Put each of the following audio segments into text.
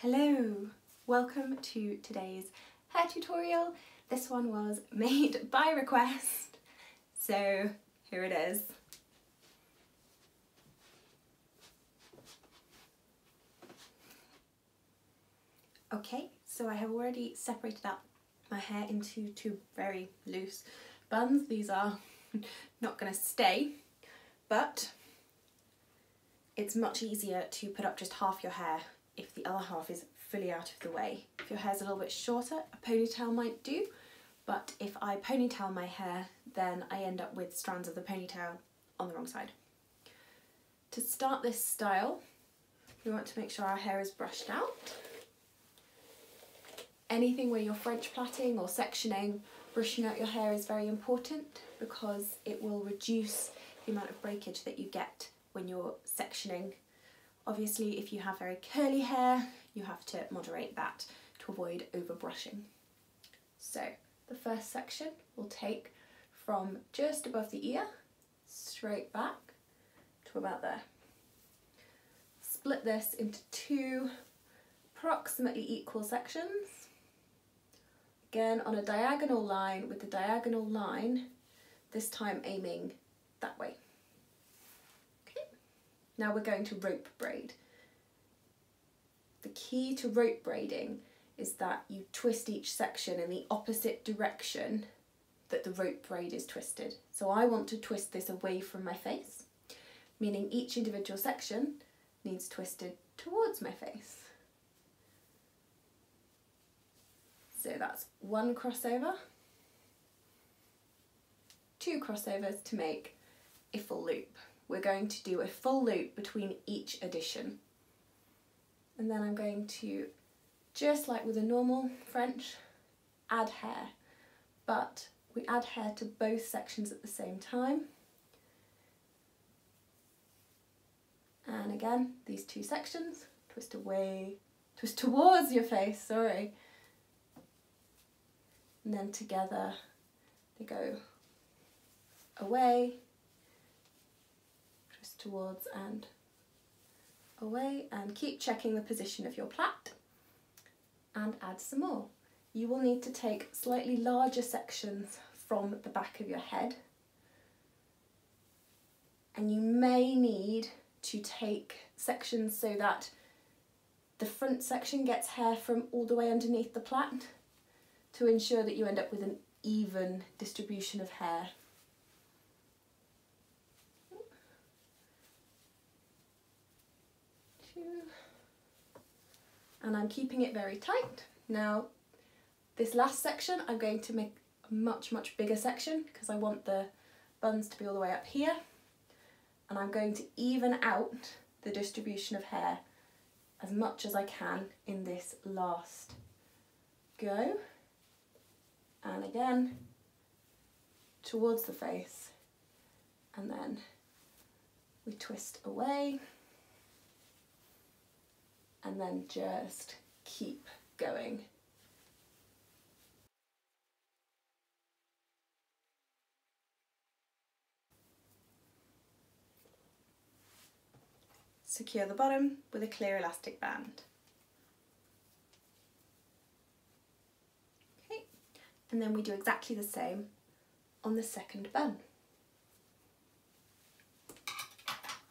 Hello, welcome to today's hair tutorial. This one was made by request, so here it is. Okay, so I have already separated out my hair into two very loose buns. These are not going to stay, but it's much easier to put up just half your hair if the other half is fully out of the way. If your hair's a little bit shorter, a ponytail might do, but if I ponytail my hair, then I end up with strands of the ponytail on the wrong side. To start this style, we want to make sure our hair is brushed out. Anything where you're French plaiting or sectioning, brushing out your hair is very important because it will reduce the amount of breakage that you get when you're sectioning. Obviously, if you have very curly hair, you have to moderate that to avoid over brushing. So the first section we'll take from just above the ear straight back to about there. Split this into two approximately equal sections. Again on a diagonal line, with the diagonal line this time aiming that way. Now we're going to rope braid. The key to rope braiding is that you twist each section in the opposite direction that the rope braid is twisted. So I want to twist this away from my face, meaning each individual section needs twisted towards my face. So that's one crossover, two crossovers to make a full loop. We're going to do a full loop between each addition. And then I'm going to, just like with a normal French, add hair. But we add hair to both sections at the same time. And again, these two sections, twist away, twist towards your face, sorry. And then together they go away, towards and away, and keep checking the position of your plait and add some more. You will need to take slightly larger sections from the back of your head, and you may need to take sections so that the front section gets hair from all the way underneath the plait to ensure that you end up with an even distribution of hair. And I'm keeping it very tight. Now this last section I'm going to make a much bigger section because I want the buns to be all the way up here, and I'm going to even out the distribution of hair as much as I can in this last go. And again towards the face, and then we twist away. And then just keep going. Secure the bottom with a clear elastic band. Okay, and then we do exactly the same on the second bun.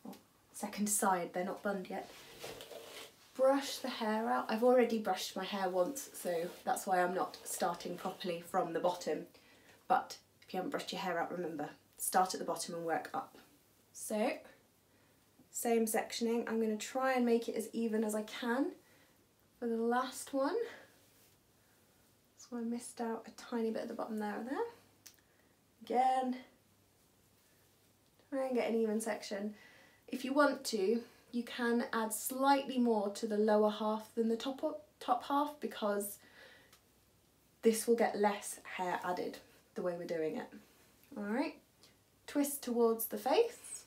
Oh, second side, they're not bunned yet. Brush the hair out. I've already brushed my hair once, so that's why I'm not starting properly from the bottom. But if you haven't brushed your hair out, remember, start at the bottom and work up. So, same sectioning. I'm going to try and make it as even as I can for the last one. So I missed out a tiny bit at the bottom there and there. Again, try and get an even section. If you want to, you can add slightly more to the lower half than the top half, because this will get less hair added the way we're doing it. Alright, twist towards the face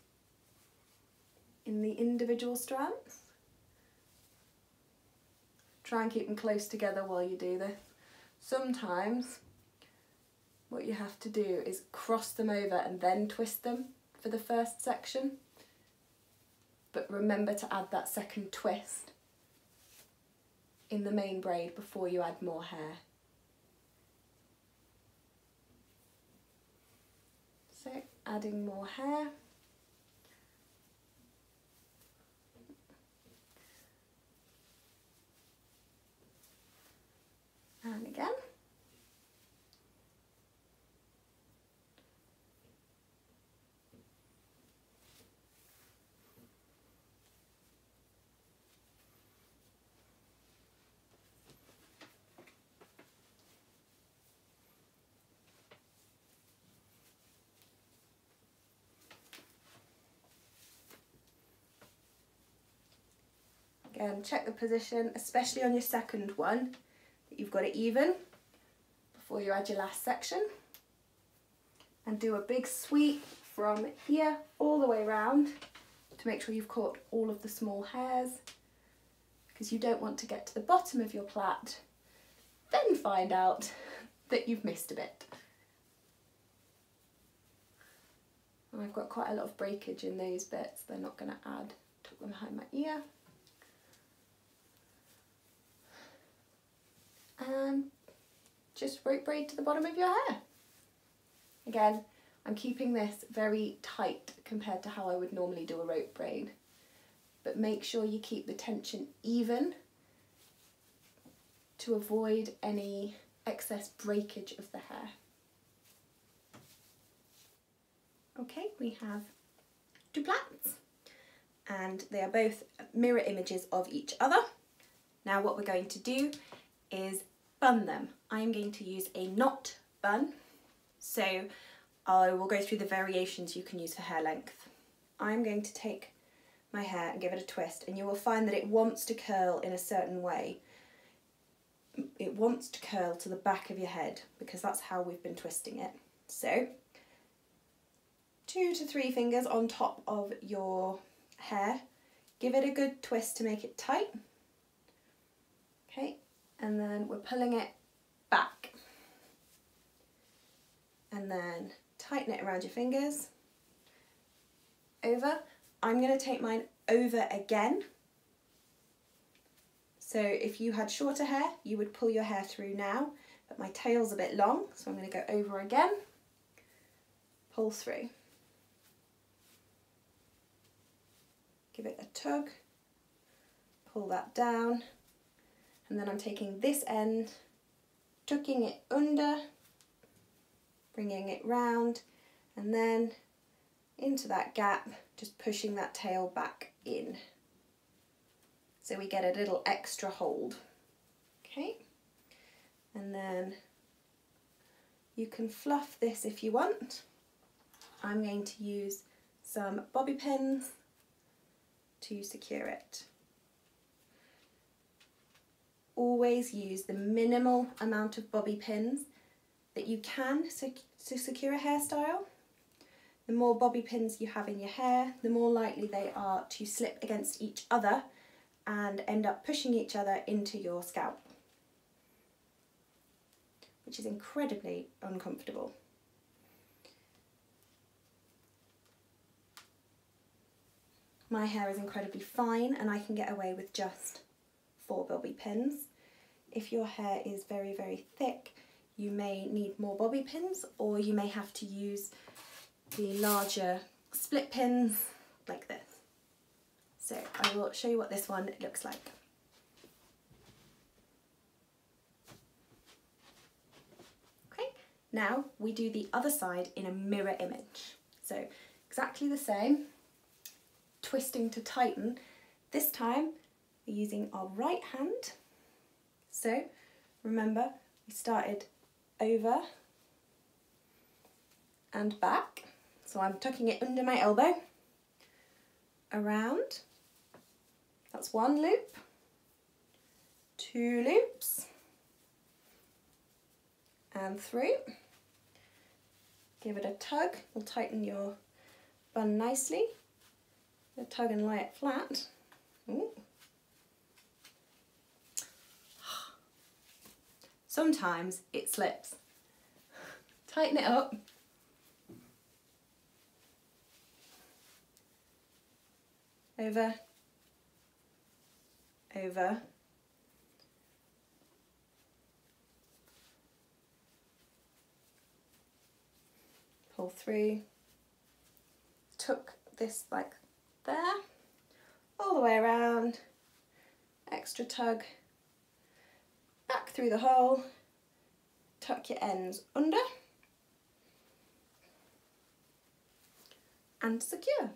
in the individual strands. Try and keep them close together while you do this. Sometimes what you have to do is cross them over and then twist them for the first section. But remember to add that second twist in the main braid before you add more hair. So adding more hair. And again. Again, check the position, especially on your second one, that you've got it even before you add your last section. And do a big sweep from here all the way around to make sure you've caught all of the small hairs, because you don't want to get to the bottom of your plait, then find out that you've missed a bit. And I've got quite a lot of breakage in those bits, they're not going to add. Tuck them behind my ear. And just rope braid to the bottom of your hair. Again, I'm keeping this very tight compared to how I would normally do a rope braid, but make sure you keep the tension even to avoid any excess breakage of the hair. Okay, we have two plaits and they are both mirror images of each other. Now what we're going to do is bun them. I'm going to use a knot bun, so I will go through the variations you can use for hair length. I'm going to take my hair and give it a twist, and you will find that it wants to curl in a certain way. It wants to curl to the back of your head because that's how we've been twisting it. So 2 to 3 fingers on top of your hair, give it a good twist to make it tight. Okay, and then we're pulling it back. And then tighten it around your fingers. Over. I'm going to take mine over again. So if you had shorter hair, you would pull your hair through now, but my tail's a bit long, so I'm going to go over again, pull through. Give it a tug, pull that down, and then I'm taking this end, tucking it under, bringing it round, and then into that gap, just pushing that tail back in. So we get a little extra hold. Okay, and then you can fluff this if you want. I'm going to use some bobby pins to secure it. Always use the minimal amount of bobby pins that you can to secure a hairstyle. The more bobby pins you have in your hair, the more likely they are to slip against each other and end up pushing each other into your scalp, which is incredibly uncomfortable. My hair is incredibly fine and I can get away with just 4 bobby pins. If your hair is very, very thick, you may need more bobby pins, or you may have to use the larger split pins like this. So I will show you what this one looks like. Okay, now we do the other side in a mirror image. So exactly the same, twisting to tighten. This time we're using our right hand. So remember, we started over and back. So I'm tucking it under my elbow, around, that's 1 loop, 2 loops, and through. Give it a tug, will tighten your bun nicely. A tug and lie it flat. Ooh. Sometimes it slips. Tighten it up. Over, over, pull through, tuck this like there, all the way around, extra tug, back through the hole, tuck your ends under and secure.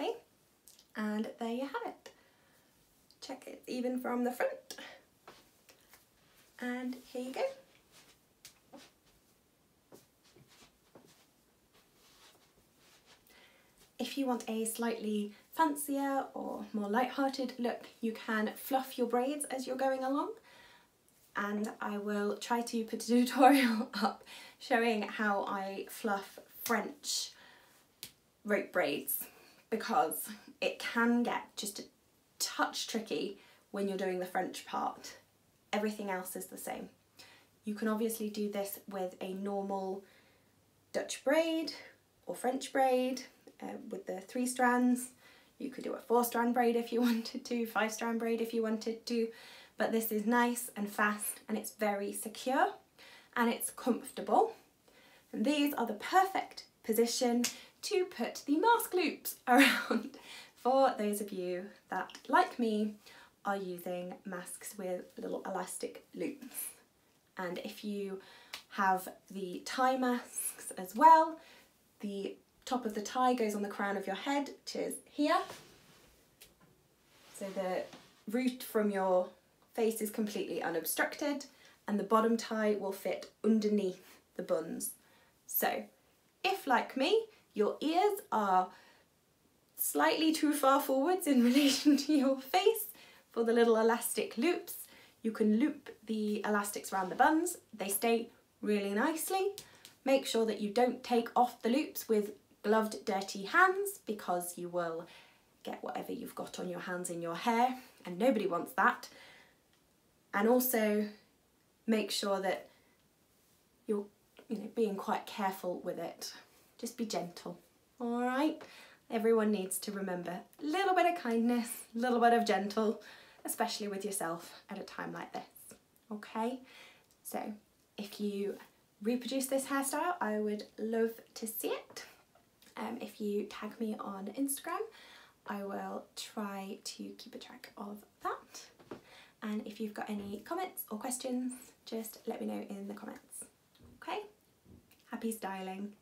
Okay, and there you have it. Check it's even from the front. And here you go. If you want a slightly fancier or more light-hearted look, you can fluff your braids as you're going along. And I will try to put a tutorial up showing how I fluff French rope braids, because it can get just a touch tricky when you're doing the French part. Everything else is the same. You can obviously do this with a normal Dutch braid or French braid with the 3 strands. You could do a 4-strand braid if you wanted to, 5-strand braid if you wanted to, but this is nice and fast and it's very secure and it's comfortable. And these are the perfect position to put the mask loops around for those of you that, like me, are using masks with little elastic loops. And if you have the tie masks as well, the top of the tie goes on the crown of your head, which is here. So the root from your face is completely unobstructed and the bottom tie will fit underneath the buns. So if, like me, your ears are slightly too far forwards in relation to your face for the little elastic loops, you can loop the elastics around the buns. They stay really nicely. Make sure that you don't take off the loops with gloved, dirty hands, because you will get whatever you've got on your hands in your hair, and nobody wants that. And also make sure that you're being quite careful with it. Just be gentle, all right? Everyone needs to remember a little bit of kindness, a little bit of gentle, especially with yourself at a time like this, okay? So if you reproduce this hairstyle, I would love to see it. If you tag me on Instagram, I will try to keep a track of that. And if you've got any comments or questions, just let me know in the comments, okay? Happy styling.